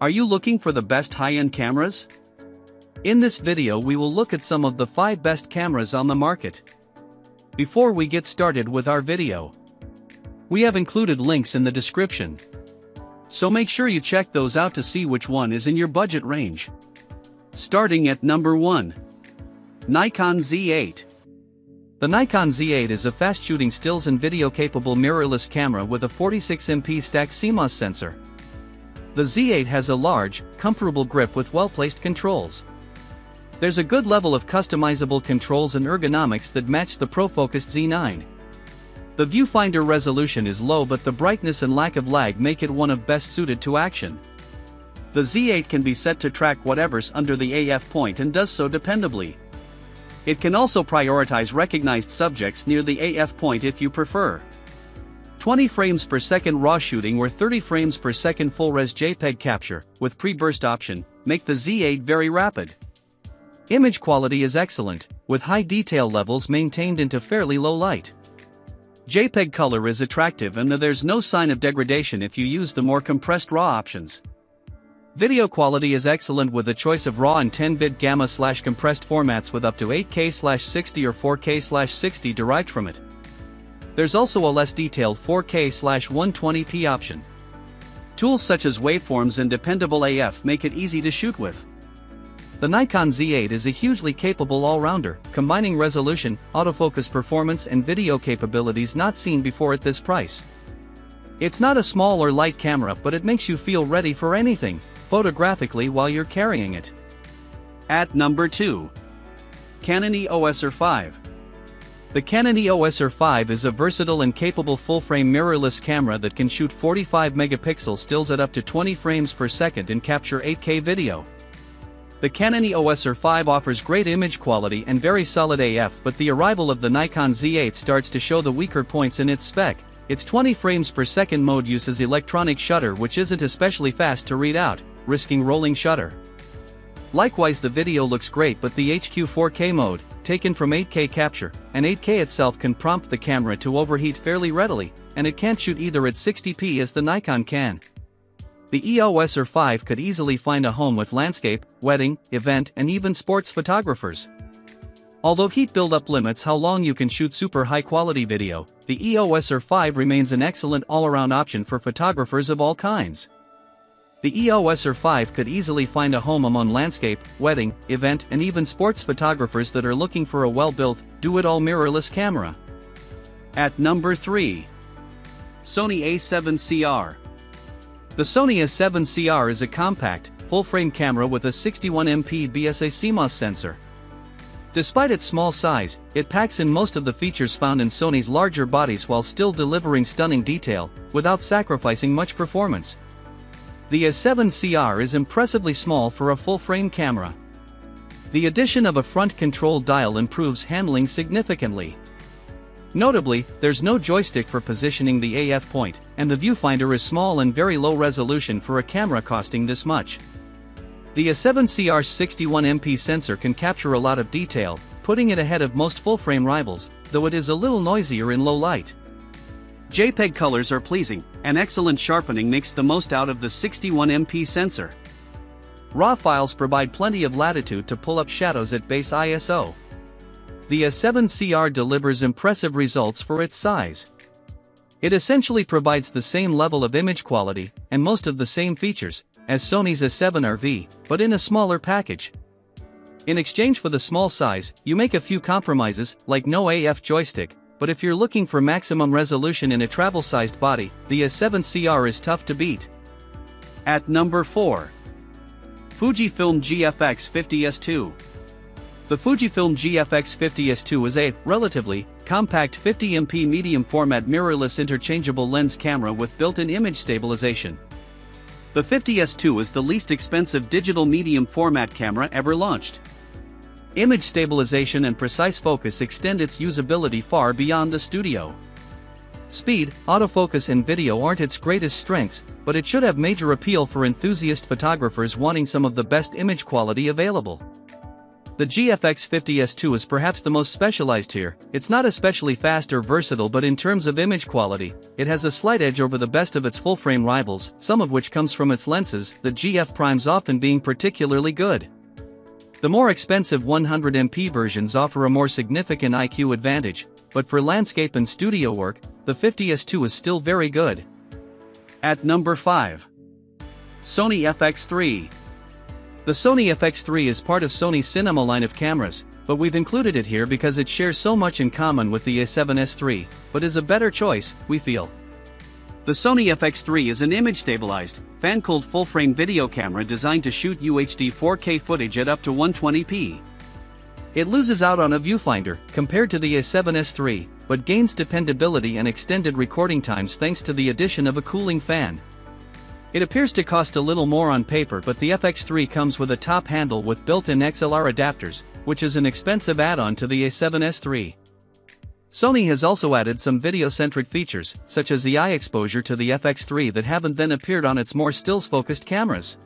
Are you looking for the best high-end cameras? In this video we will look at some of the 5 best cameras on the market. Before we get started with our video, we have included links in the description, so make sure you check those out to see which one is in your budget range. Starting at number 1. Nikon Z8. The Nikon Z8 is a fast-shooting stills and video-capable mirrorless camera with a 46MP stacked CMOS sensor. The Z8 has a large, comfortable grip with well-placed controls. There's a good level of customizable controls and ergonomics that match the pro-focused Z9. The viewfinder resolution is low, but the brightness and lack of lag make it one of best suited to action. The Z8 can be set to track whatever's under the AF point and does so dependably. It can also prioritize recognized subjects near the AF point if you prefer. 20 frames per second RAW shooting or 30 frames per second full-res JPEG capture, with pre-burst option, make the Z8 very rapid. Image quality is excellent, with high detail levels maintained into fairly low light. JPEG color is attractive and there's no sign of degradation if you use the more compressed RAW options. Video quality is excellent with a choice of RAW and 10-bit gamma/compressed formats with up to 8K/60 or 4K/60 derived from it. There's also a less detailed 4K/120p option. Tools such as waveforms and dependable AF make it easy to shoot with. The Nikon Z8 is a hugely capable all-rounder, combining resolution, autofocus performance and video capabilities not seen before at this price. It's not a small or light camera, but it makes you feel ready for anything, photographically, while you're carrying it. At number 2. Canon EOS R5. The Canon EOS R5 is a versatile and capable full-frame mirrorless camera that can shoot 45-megapixel stills at up to 20 frames per second and capture 8K video. The Canon EOS R5 offers great image quality and very solid AF, but the arrival of the Nikon Z8 starts to show the weaker points in its spec. Its 20 frames per second mode uses electronic shutter, which isn't especially fast to read out, risking rolling shutter. Likewise, the video looks great, but the HQ 4K mode, taken from 8K capture, and 8K itself can prompt the camera to overheat fairly readily, and it can't shoot either at 60p as the Nikon can. The EOS R5 could easily find a home with landscape, wedding, event, and even sports photographers. Although heat buildup limits how long you can shoot super high-quality video, the EOS R5 remains an excellent all-around option for photographers of all kinds. The EOS R5 could easily find a home among landscape, wedding, event, and even sports photographers that are looking for a well-built, do-it-all mirrorless camera. At number 3. Sony A7CR. The Sony A7CR is a compact, full-frame camera with a 61MP BSA CMOS sensor. Despite its small size, it packs in most of the features found in Sony's larger bodies while still delivering stunning detail, without sacrificing much performance. The A7CR is impressively small for a full-frame camera. The addition of a front control dial improves handling significantly. Notably, there's no joystick for positioning the AF point, and the viewfinder is small and very low resolution for a camera costing this much. The A7CR's 61MP sensor can capture a lot of detail, putting it ahead of most full-frame rivals, though it is a little noisier in low light. JPEG colors are pleasing, and excellent sharpening makes the most out of the 61MP sensor. RAW files provide plenty of latitude to pull up shadows at base ISO. The A7CR delivers impressive results for its size. It essentially provides the same level of image quality, and most of the same features, as Sony's A7RV, but in a smaller package. In exchange for the small size, you make a few compromises, like no AF joystick, but if you're looking for maximum resolution in a travel-sized body, the A7CR is tough to beat. At number 4. Fujifilm GFX50S2. The Fujifilm GFX50S2 is a, relatively, compact 50MP medium format mirrorless interchangeable lens camera with built-in image stabilization. The 50S2 is the least expensive digital medium format camera ever launched. Image stabilization and precise focus extend its usability far beyond the studio. Speed, autofocus and video aren't its greatest strengths, but it should have major appeal for enthusiast photographers wanting some of the best image quality available. The GFX50S2 is perhaps the most specialized here. It's not especially fast or versatile, but in terms of image quality, it has a slight edge over the best of its full-frame rivals, some of which comes from its lenses, the GF primes often being particularly good. The more expensive 100MP versions offer a more significant IQ advantage, but for landscape and studio work, the 50S2 is still very good. At number 5. Sony FX3. The Sony FX3 is part of Sony's cinema line of cameras, but we've included it here because it shares so much in common with the A7S III, but is a better choice, we feel. The Sony FX3 is an image-stabilized, fan-cooled full-frame video camera designed to shoot UHD 4K footage at up to 120p. It loses out on a viewfinder compared to the A7S III, but gains dependability and extended recording times thanks to the addition of a cooling fan. It appears to cost a little more on paper, but the FX3 comes with a top handle with built-in XLR adapters, which is an expensive add-on to the A7S III. Sony has also added some video-centric features, such as the eye exposure to the FX3 that haven't then appeared on its more stills-focused cameras.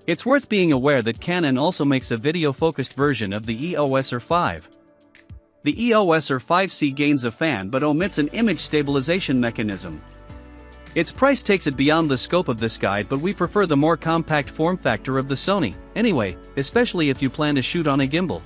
It's worth being aware that Canon also makes a video-focused version of the EOS R5. The EOS R5C gains a fan but omits an image stabilization mechanism. Its price takes it beyond the scope of this guide, but we prefer the more compact form factor of the Sony, anyway, especially if you plan to shoot on a gimbal.